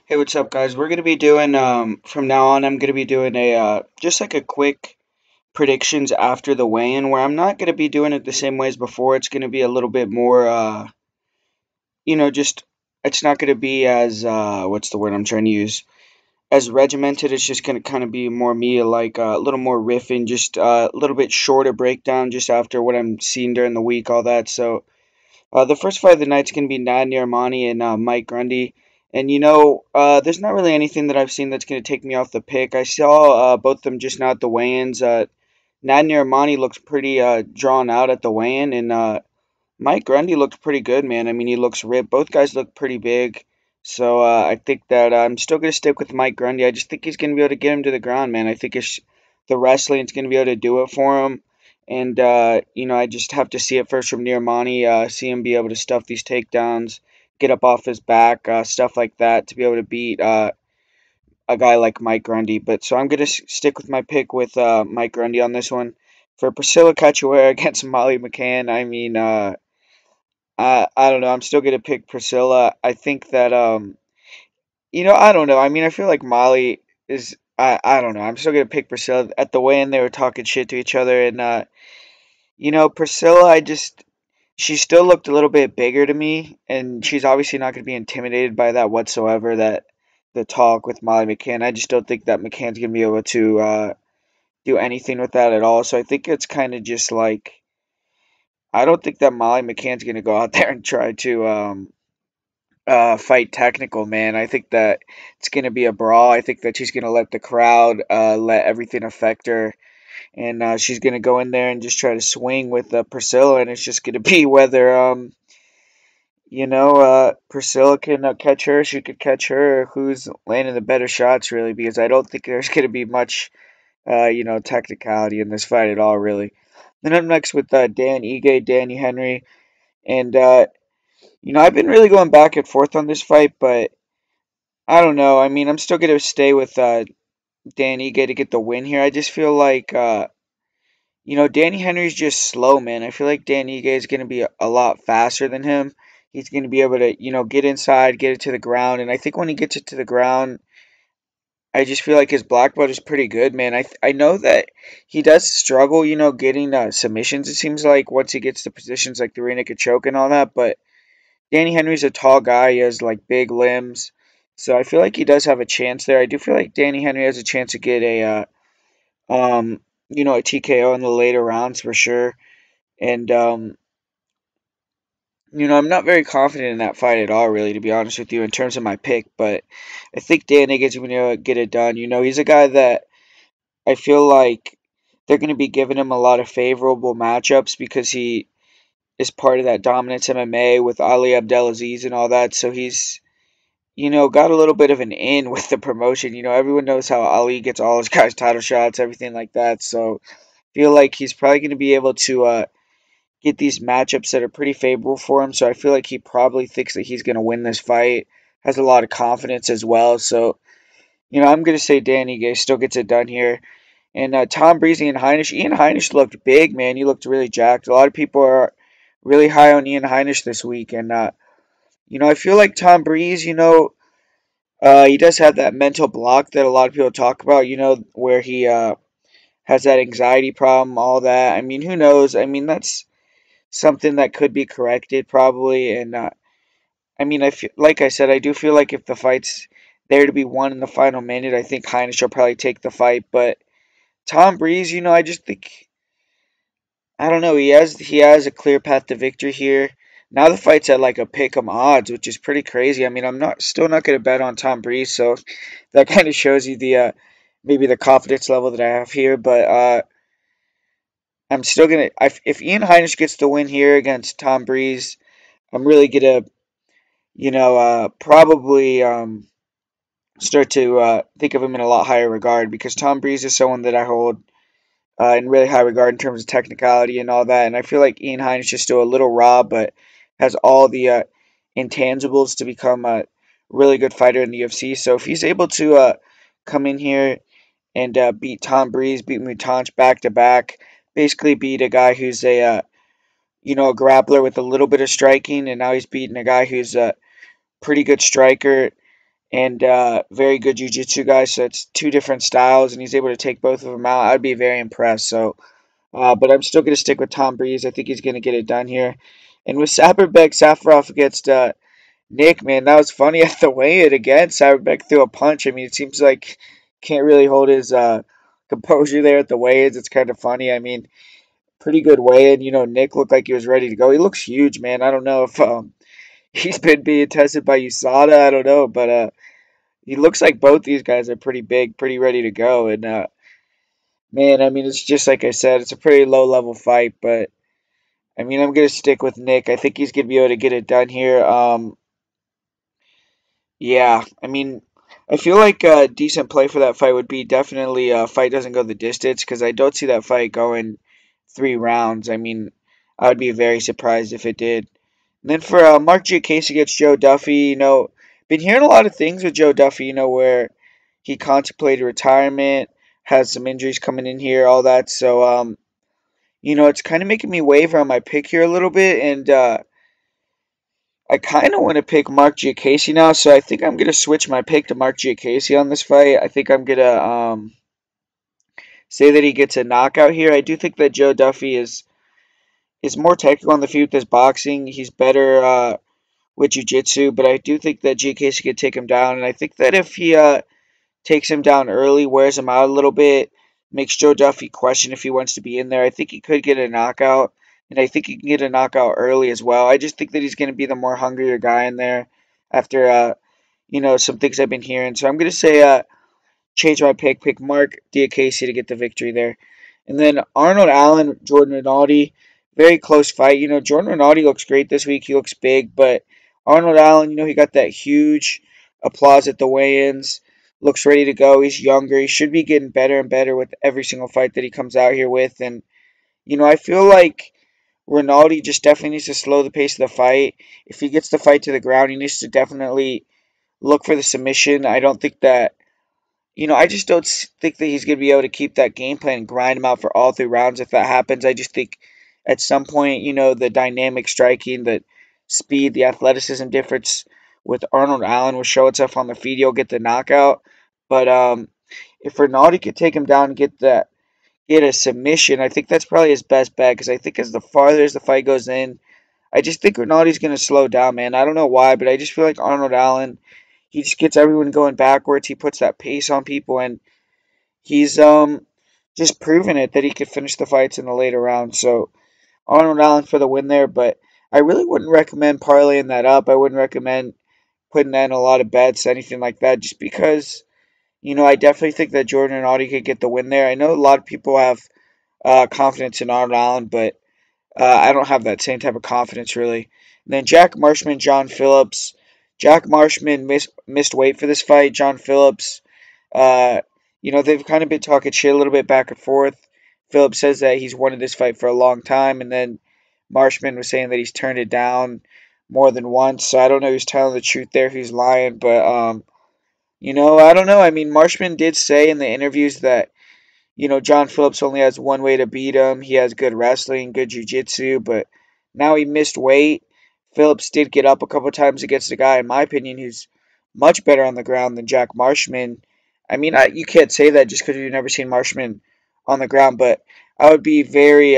Hey, what's up, guys? We're gonna be doing from now on. I'm gonna be doing a just like a quick predictions after the weigh-in, where I'm not gonna be doing it the same way as before. It's gonna be a little bit more, just it's not gonna be as what's the word I'm trying to use? As regimented. It's just gonna kind of be more me, like a little more riffing, just a little bit shorter breakdown, just after what I'm seeing during the week, all that. So. The first fight of the night's going to be Nadia Armani and Mike Grundy. And, there's not really anything that I've seen that's going to take me off the pick. I saw both of them just now at the weigh-ins. Nadia Armani looked pretty drawn out at the weigh-in, and Mike Grundy looked pretty good, man. I mean, he looks ripped. Both guys look pretty big. So I think that I'm still going to stick with Mike Grundy. I just think he's going to be able to get him to the ground, man. I think the wrestling's going to be able to do it for him. And, I just have to see it first from Nirmani, see him be able to stuff these takedowns, get up off his back, stuff like that, to be able to beat a guy like Mike Grundy. But so I'm going to stick with my pick with Mike Grundy on this one. For Priscilla Cachoeira against Molly McCann, I mean, I don't know. I'm still going to pick Priscilla. I think that, I don't know. I mean, I feel like Molly is. I don't know. I'm still gonna pick Priscilla. At the weigh-in, they were talking shit to each other, and Priscilla, she still looked a little bit bigger to me, and she's obviously not going to be intimidated by that whatsoever. That the talk with Molly McCann, I just don't think that McCann's going to be able to do anything with that at all. So I think it's kind of just like I don't think that Molly McCann's going to go out there and try to fight technical, man. I think that it's going to be a brawl. I think that she's going to let the crowd let everything affect her, and she's gonna go in there and just try to swing with Priscilla, and it's just gonna be whether Priscilla can catch her, she could catch her, who's landing the better shots, really, because I don't think there's gonna be much technicality in this fight at all, really. Then up next with Dan Ige, Danny Henry, and I've been really going back and forth on this fight, but I don't know. I mean, I'm still gonna stay with Dan Ige to get the win here. I just feel like Danny Henry's just slow, man. I feel like Dan Ige is going to be a lot faster than him. He's going to be able to, get inside, get it to the ground. And I think when he gets it to the ground, I just feel like his black belt is pretty good, man. I know that he does struggle, getting submissions, it seems like, once he gets to positions like the rear naked choke and all that. But Danny Henry's a tall guy. He has, like, big limbs. So I feel like he does have a chance there. I do feel like Danny Henry has a chance to get um, a TKO in the later rounds for sure. And I'm not very confident in that fight at all, really, to be honest with you, in terms of my pick. But I think Dan Ige going to get it done. He's a guy that I feel like they're going to be giving him a lot of favorable matchups because he is part of that Dominance MMA with Ali Abdelaziz and all that. So he's, got a little bit of an in with the promotion. Everyone knows how Ali gets all his guys' title shots, everything like that. So I feel like he's probably going to be able to get these matchups that are pretty favorable for him. So I feel like he probably thinks that he's going to win this fight. Has a lot of confidence as well. So, I'm going to say Danny Gay still gets it done here. And Tom Brees, Ian Heinisch. Ian Heinisch looked big, man. He looked really jacked. A lot of people are really high on Ian Heinisch this week. And, I feel like Tom Brees, he does have that mental block that a lot of people talk about, where he has that anxiety problem, all that. I mean, who knows? I mean, that's something that could be corrected probably. And I mean, I feel, like I said, I do feel like if the fight's there to be won in the final minute, I think Heinisch will probably take the fight. But Tom Brees, I just think I don't know. He has a clear path to victory here. Now the fight's at like a pick'em odds, which is pretty crazy. I mean, I'm not still not gonna bet on Tom Brees, so that kind of shows you the maybe the confidence level that I have here. But I'm still gonna if Ian Heinisch gets the win here against Tom Brees, I'm really gonna probably start to think of him in a lot higher regard because Tom Brees is someone that I hold in really high regard in terms of technicality and all that. And I feel like Ian Heinisch is still a little raw, but has all the intangibles to become a really good fighter in the UFC. So if he's able to come in here and beat Tom Brees, beat Mutanch back to back, basically beat a guy who's a grappler with a little bit of striking, and now he's beating a guy who's a pretty good striker and very good jiu-jitsu guy. So it's two different styles, and he's able to take both of them out. I'd be very impressed. So, but I'm still going to stick with Tom Brees. I think he's going to get it done here. And with Safarov against Nick, man, that was funny at the weigh-in again. Safarov threw a punch. I mean, it seems like can't really hold his composure there at the weigh-ins. It's kind of funny. I mean, pretty good weigh-in. Nick looked like he was ready to go. He looks huge, man. I don't know if he's been being tested by USADA. I don't know, but he looks like both these guys are pretty big, pretty ready to go. And man, I mean, it's just like I said, it's a pretty low-level fight, but I mean, I'm gonna stick with Nick. I think he's gonna be able to get it done here. Yeah, I mean, I feel like a decent play for that fight would be definitely fight doesn't go the distance because I don't see that fight going 3 rounds. I mean, I would be very surprised if it did. And then for Mark Giacase against Joe Duffy, been hearing a lot of things with Joe Duffy, where he contemplated retirement, has some injuries coming in here, all that. So, it's kind of making me waver on my pick here a little bit, and I kind of want to pick Mark Giacase now, so I think I'm gonna switch my pick to Mark Giacase on this fight. I think I'm gonna say that he gets a knockout here. I do think that Joe Duffy is more technical on the feet with his boxing. He's better with jiu-jitsu, but I do think that Giacase could take him down, and I think that if he takes him down early, wears him out a little bit, makes Joe Duffy question if he wants to be in there. I think he could get a knockout, and I think he can get a knockout early as well. I just think that he's going to be the more hungrier guy in there after, some things I've been hearing. So I'm going to say change my pick Mark Diakase to get the victory there. And then Arnold Allen, Jordan Rinaldi, very close fight. Jordan Rinaldi looks great this week. He looks big, but Arnold Allen, he got that huge applause at the weigh-ins. Looks ready to go. He's younger. He should be getting better and better with every single fight that he comes out here with. And, I feel like Rinaldi just definitely needs to slow the pace of the fight. If he gets the fight to the ground, he needs to definitely look for the submission. I don't think that I just don't think that he's going to be able to keep that game plan and grind him out for all 3 rounds if that happens. I just think at some point, the dynamic striking, the speed, the athleticism difference with Arnold Allen will show itself on the feet. He'll get the knockout. But if Rinaldi could take him down and get a submission, I think that's probably his best bet because I think as the farther as the fight goes in, I just think Rinaldi's going to slow down, man. I don't know why, but I just feel like Arnold Allen, he just gets everyone going backwards. He puts that pace on people, and he's just proven it that he could finish the fights in the later rounds. So Arnold Allen for the win there, but I really wouldn't recommend parlaying that up. I wouldn't recommend putting that in a lot of bets, anything like that, just because I definitely think that Jordan and Audie could get the win there. I know a lot of people have confidence in Arnold Allen, but I don't have that same type of confidence really. And then Jack Marshman, John Phillips. Jack Marshman missed weight for this fight. John Phillips, uh, they've kind of been talking shit a little bit back and forth. Phillips says that he's wanted this fight for a long time, and then Marshman was saying that he's turned it down more than once. So I don't know who's telling the truth there, who's lying, but I don't know. I mean, Marshman did say in the interviews that John Phillips only has one way to beat him. He has good wrestling, good jiu-jitsu, but now he missed weight. Phillips did get up a couple times against a guy, in my opinion, who's much better on the ground than Jack Marshman. I mean, you can't say that just because you've never seen Marshman on the ground, but I would be very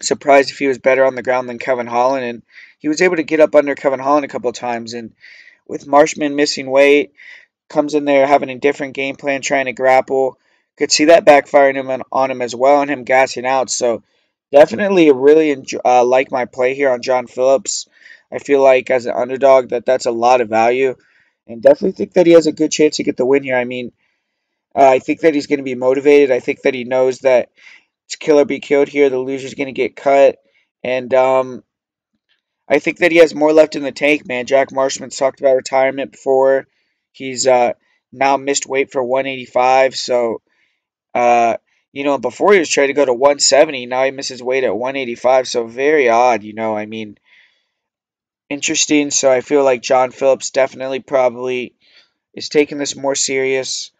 surprised if he was better on the ground than Kevin Holland. And he was able to get up under Kevin Holland a couple of times. And with Marshman missing weight, comes in there having a different game plan, trying to grapple. Could see that backfiring on him as well, and him gassing out. So definitely really like my play here on John Phillips. I feel like as an underdog that's a lot of value, and definitely think that he has a good chance to get the win here. I mean, I think that he's going to be motivated. I think that he knows that it's kill or be killed here. The loser's going to get cut, and I think that he has more left in the tank, man. Jack Marshman's talked about retirement before. He's now missed weight for 185. So, before he was trying to go to 170. Now he misses weight at 185. So, very odd, I mean, interesting. So, I feel like John Phillips definitely probably is taking this more serious.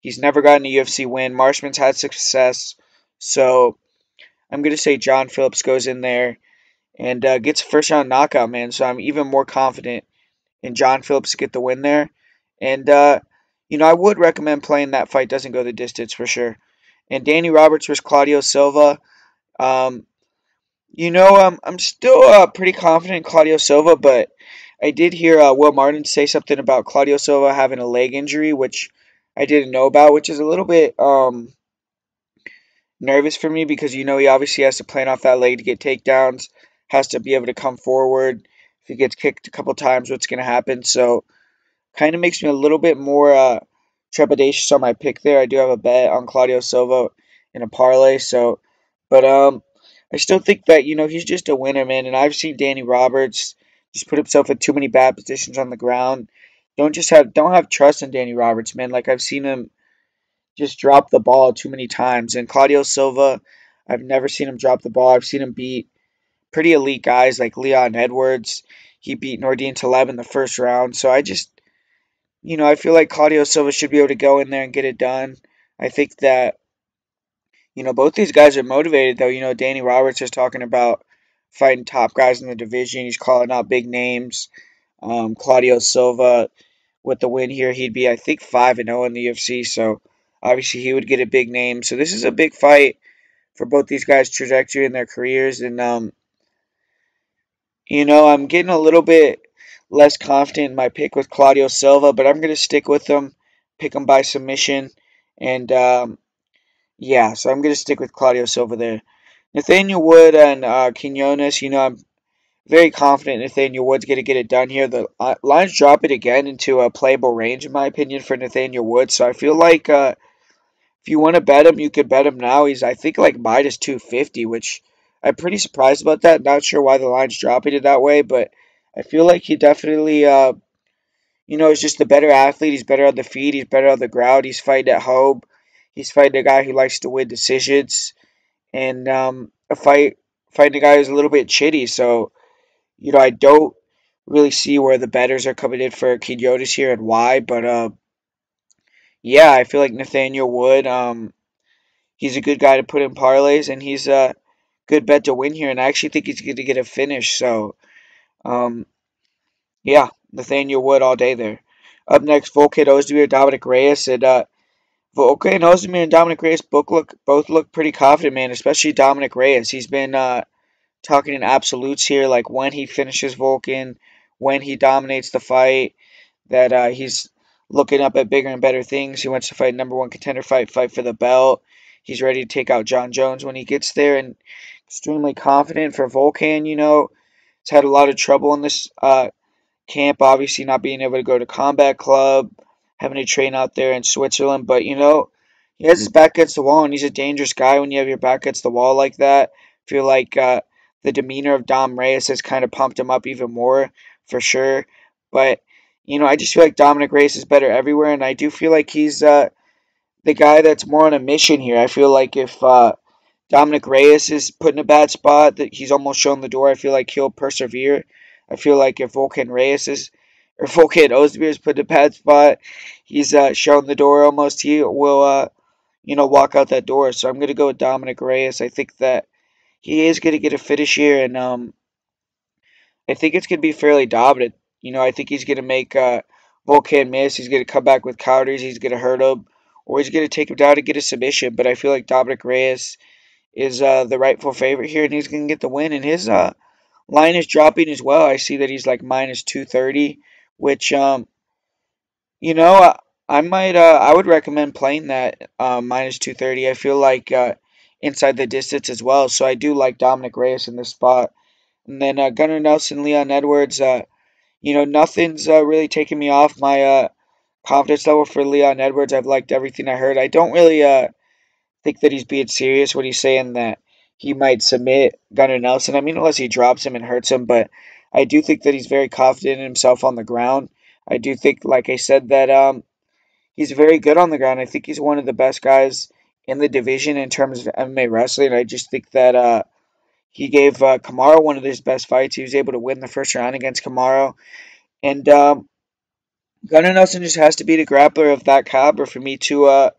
He's never gotten a UFC win. Marshman's had success. So, I'm going to say John Phillips goes in there and gets a first round knockout, man. So I'm even more confident in John Phillips to get the win there. And I would recommend playing that fight. Doesn't go the distance for sure. And Danny Roberts versus Claudio Silva. Um, I'm still pretty confident in Claudio Silva, but I did hear Will Martin say something about Claudio Silva having a leg injury, which I didn't know about, which is a little bit nervous for me because he obviously has to plan off that leg to get takedowns, has to be able to come forward. If he gets kicked a couple times, what's going to happen? So kind of makes me a little bit more trepidatious on my pick there. I do have a bet on Claudio Silva in a parlay, but I still think that he's just a winner, man. And I've seen Danny Roberts just put himself in too many bad positions on the ground. Don't have trust in Danny Roberts, man. Like I've seen him just drop the ball too many times. And Claudio Silva, I've never seen him drop the ball. I've seen him beat pretty elite guys like Leon Edwards. He beat Nordine Taleb in the first round. So I feel like Claudio Silva should be able to go in there and get it done. I think that, both these guys are motivated, though. Danny Roberts is talking about fighting top guys in the division. He's calling out big names. Claudio Silva, with the win here, he'd be, I think, 5-0 in the UFC. So obviously he would get a big name. So this is a big fight for both these guys' trajectory in their careers. And, I'm getting a little bit less confident in my pick with Claudio Silva, but I'm going to stick with him, pick him by submission. And, yeah, so I'm going to stick with Claudio Silva there. Nathaniel Wood and Quinones, I'm very confident Nathaniel Wood's going to get it done here. The lines drop it again into a playable range, in my opinion, for Nathaniel Wood. So I feel like if you want to bet him, you could bet him now. He's, I think, like minus 250, which I'm pretty surprised about that. Not sure why the line's dropping it that way, but I feel like he definitely, is just the better athlete. He's better on the feet. He's better on the ground. He's fighting at home. He's fighting a guy who likes to win decisions. And fighting a guy who's a little bit chitty. So, I don't really see where the betters are coming in for Quinones here and why. But, yeah, I feel like Nathaniel Wood, he's a good guy to put in parlays, and he's a good bet to win here. And I actually think he's going to get a finish. So, um, yeah, Nathaniel Wood all day there. Up next, Volkan Ozdemir, Dominic Reyes, and Volkan Ozdemir and Dominic Reyes both look pretty confident, man. Especially Dominic Reyes. He's been talking in absolutes here, like when he finishes Volkan, when he dominates the fight, that he's looking up at bigger and better things. He wants to fight number one contender fight for the belt. He's ready to take out John Jones when he gets there, and extremely confident for Volkan. He's had a lot of trouble in this camp, obviously not being able to go to combat club, having to train out there in Switzerland. But he has his back against the wall, and he's a dangerous guy when you have your back against the wall like that. I feel like the demeanor of Dom Reyes has kind of pumped him up even more, for sure. But I just feel like Dominic Reyes is better everywhere, and I do feel like he's the guy that's more on a mission here. I feel like if Dominic Reyes is put in a bad spot, that he's almost shown the door, I feel like he'll persevere. I feel like if Volkan Ozdemir is put in a bad spot, he's shown the door almost. He will, walk out that door. So I'm going to go with Dominic Reyes. I think that he is going to get a finish here, and I think it's going to be fairly dominant. I think he's going to make Volkan miss. He's going to come back with counters. He's going to hurt him, or he's going to take him down and get a submission. But I feel like Dominic Reyes is the rightful favorite here, and he's going to get the win. And his line is dropping as well. I see that he's like minus 230, which you know I would recommend playing that minus 230. I feel like inside the distance as well. So I do like Dominic Reyes in this spot. And then Gunnar Nelson, Leon Edwards. Nothing's really taking me off my confidence level for Leon Edwards. I've liked everything I heard. I don't really think that he's being serious when he's saying that he might submit Gunnar Nelson. I mean, unless he drops him and hurts him, but I do think that he's very confident in himself on the ground. I do think, like I said, that he's very good on the ground. I think he's one of the best guys in the division in terms of MMA wrestling. I just think that he gave Kamaru one of his best fights. He was able to win the first round against Kamaru. And Gunnar Nelson just has to beat a grappler of that caliber for me to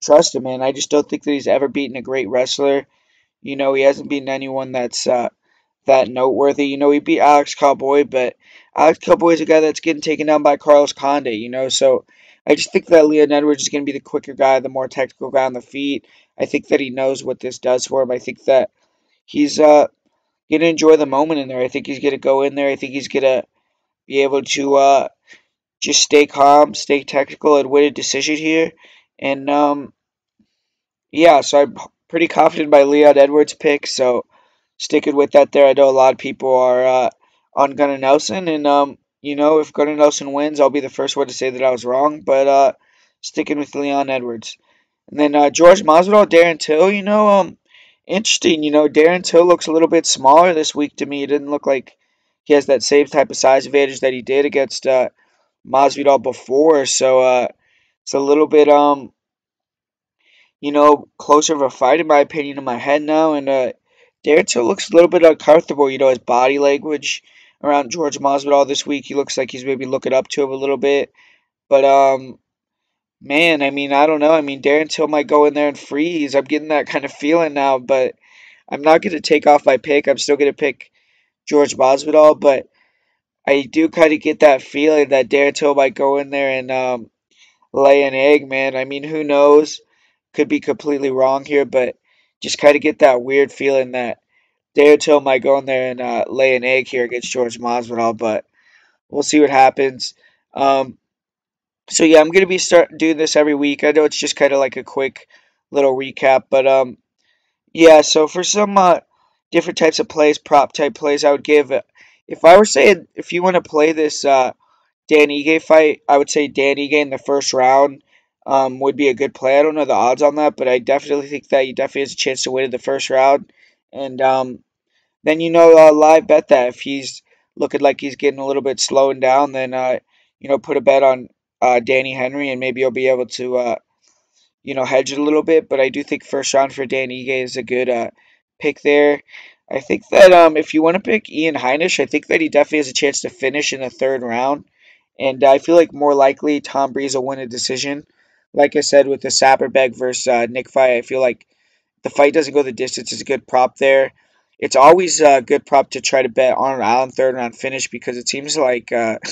trust him, man. I just don't think that he's ever beaten a great wrestler. He hasn't beaten anyone that's that noteworthy. He beat Alex Cowboy, but Alex Cowboy is a guy that's getting taken down by Carlos Condit. So I just think that Leon Edwards is going to be the quicker guy, the more technical guy on the feet. I think that he knows what this does for him. I think that he's going to enjoy the moment in there. I think he's going to go in there. I think he's going to be able to just stay calm, stay technical, and win a decision here. And yeah, so I'm pretty confident by Leon Edwards' pick. So sticking with that there. I know a lot of people are on Gunnar Nelson, and if Gunnar Nelson wins, I'll be the first one to say that I was wrong. But sticking with Leon Edwards, and then George Masvidal, Darren Till. Interesting. Darren Till looks a little bit smaller this week to me. It didn't look like he has that same type of size advantage that he did against Masvidal before. So it's a little bit closer of a fight in my opinion in my head now. And Darren Till looks a little bit uncomfortable. His body language around George Masvidal this week. He looks like he's maybe looking up to him a little bit. But man, I mean, I don't know. I mean, Darren Till might go in there and freeze. I'm getting that kind of feeling now, but I'm not going to take off my pick. I'm still going to pick George Masvidal, but I do kind of get that feeling that Darren Till might go in there and lay an egg, man. I mean, who knows? Could be completely wrong here, but just kind of get that weird feeling that Darren Till might go in there and lay an egg here against George Masvidal, but we'll see what happens. Um, so yeah, I'm gonna be start doing this every week. I know it's just kind of like a quick little recap, but yeah. So for some different types of plays, prop type plays, I would give. If I were saying if you want to play this Dan Ige fight, I would say Dan Ige in the first round would be a good play. I don't know the odds on that, but I definitely think that he definitely has a chance to win in the first round. And then live bet that if he's looking like he's getting a little bit slowing down, then put a bet on Danny Henry, and maybe you'll be able to hedge it a little bit. But I do think first round for Dan Ige is a good pick there. I think that if you want to pick Ian Heinisch, I think that he definitely has a chance to finish in the third round. And I feel like more likely Tom Brees will win a decision. Like I said, with the Saperberg versus Nick fight, I feel like the fight doesn't go the distance is a good prop there. It's always a good prop to try to bet Arnold Allen third round finish because it seems like that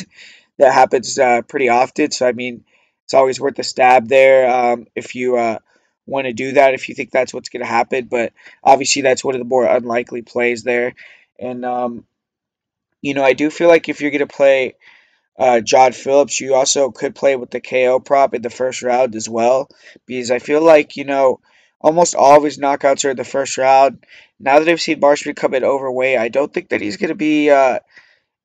happens pretty often. So I mean, it's always worth a stab there if you want to do that. If you think that's what's going to happen, but obviously that's one of the more unlikely plays there. And I do feel like if you're going to play John Phillips, you also could play with the KO prop in the first round as well, because I feel like, almost all of his knockouts are in the first round. Now that I've seen Marshman come in overweight, I don't think that he's going to be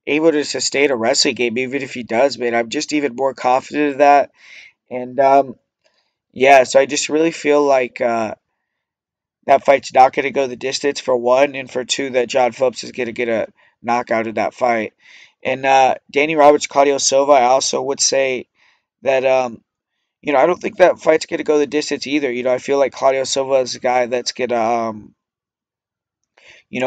able to sustain a wrestling game, even if he does, man. I'm just even more confident of that. And yeah, so I just really feel like that fight's not going to go the distance for one, and for two, that John Phillips is going to get a knockout in that fight. And Danny Roberts, Claudio Silva, I also would say that I don't think that fight's gonna go the distance either. I feel like Claudio Silva is a guy that's gonna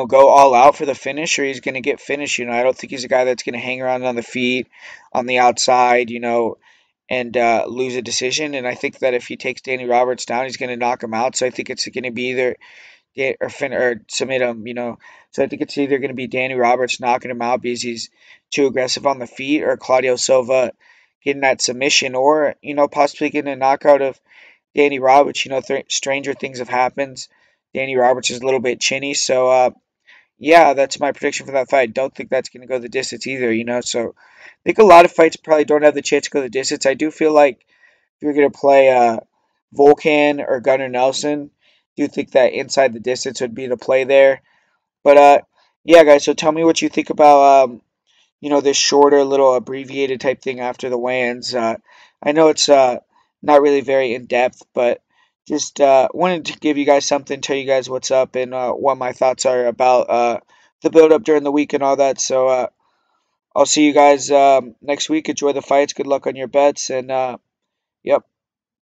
go all out for the finish, or he's gonna get finished. I don't think he's a guy that's gonna hang around on the feet, on the outside, and lose a decision. And I think that if he takes Danny Roberts down, he's gonna knock him out. So I think it's gonna be either or submit him. So I think it's either going to be Danny Roberts knocking him out because he's too aggressive on the feet, or Claudio Silva getting that submission, or possibly getting a knockout of Danny Roberts. Stranger things have happened. Danny Roberts is a little bit chinny, so yeah, that's my prediction for that fight. Don't think that's going to go the distance either. So I think a lot of fights probably don't have the chance to go the distance. I do feel like if you're going to play Volkan or Gunnar Nelson, do think that inside the distance would be the play there. But yeah, guys. So tell me what you think about this shorter, little abbreviated type thing after the weigh-ins. I know it's not really very in depth, but just wanted to give you guys something, tell you guys what's up, and what my thoughts are about the build up during the week and all that. So I'll see you guys next week. Enjoy the fights. Good luck on your bets, and yep.